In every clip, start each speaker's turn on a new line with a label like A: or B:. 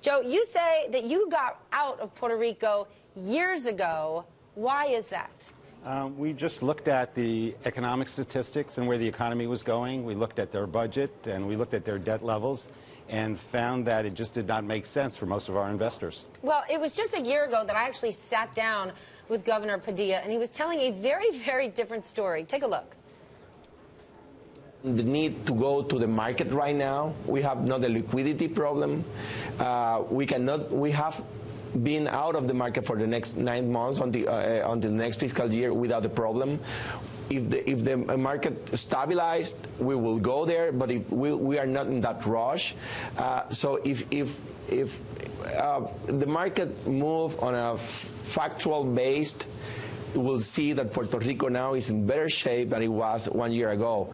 A: Joe, you say that you got out of Puerto Rico years ago. Why is that?
B: We just looked at the economic statistics and where the economy was going. We looked at their budget and we looked at their debt levels and found that it just did not make sense for most of our investors.
A: Well, it was just a year ago that I actually sat down with Governor Padilla, and he was telling a very, very different story. Take a look.
C: The need to go to the market right now. We have not a liquidity problem. We have been out of the market for the next 9 months until the next fiscal year without a problem. If the market stabilized, we will go there, but if we are not in that rush. So if the market move on a factual based, we'll see that Puerto Rico now is in better shape than it was 1 year ago.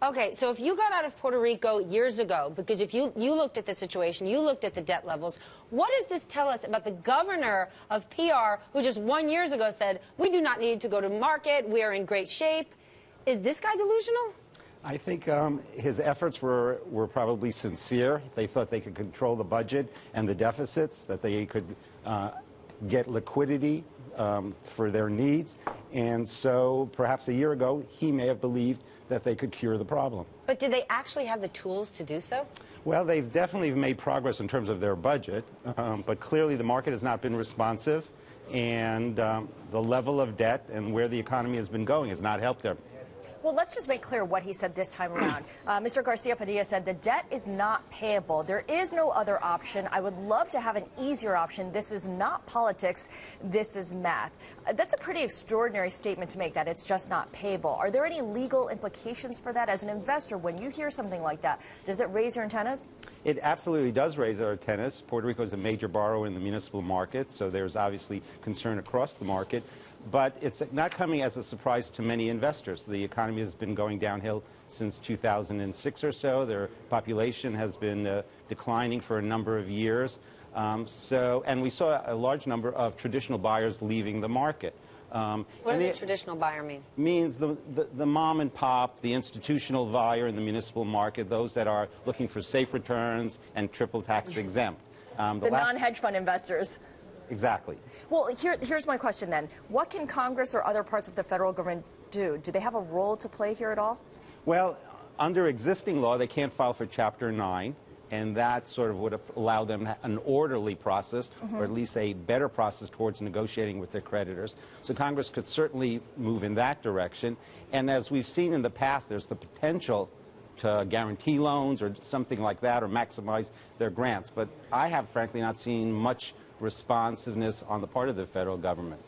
A: Okay, so if you got out of Puerto Rico years ago, because if you looked at the situation, you looked at the debt levels, what does this tell us about the governor of PR who just 1 year ago said, we do not need to go to market, we are in great shape? Is this guy delusional?
B: I think his efforts were probably sincere. They thought they could control the budget and the deficits, that they could get liquidity for their needs. And so perhaps a year ago, he may have believed that they could cure the problem.
A: But did they actually have the tools to do so?
B: Well, they've definitely made progress in terms of their budget, but clearly the market has not been responsive, and the level of debt and where the economy has been going has not helped them.
D: Well, let's just make clear what he said this time around. Mr. Garcia Padilla said the debt is not payable. There is no other option. I would love to have an easier option. This is not politics. This is math. That's a pretty extraordinary statement to make, that it's just not payable. Are there any legal implications for that? As an investor, when you hear something like that, does it raise your antennas?
B: It absolutely does raise our antennas. Puerto Rico is a major borrower in the municipal market, so there's obviously concern across the market. But it's not coming as a surprise to many investors. The economy has been going downhill since 2006 or so. Their population has been declining for a number of years. And we saw a large number of traditional buyers leaving the market.
A: What does a traditional buyer mean?
B: Means the mom and pop, the institutional buyer in the municipal market, those that are looking for safe returns and triple tax exempt.
D: The non-hedge fund investors.
B: Exactly.
D: Well, here's my question then. What can Congress or other parts of the federal government do? Do they have a role to play here at all?
B: Well, under existing law, they can't file for Chapter 9, and that sort of would allow them an orderly process, or at least a better process towards negotiating with their creditors. So Congress could certainly move in that direction. And as we've seen in the past, there's the potential to guarantee loans or something like that, or maximize their grants. But I have, frankly, not seen much responsiveness on the part of the federal government.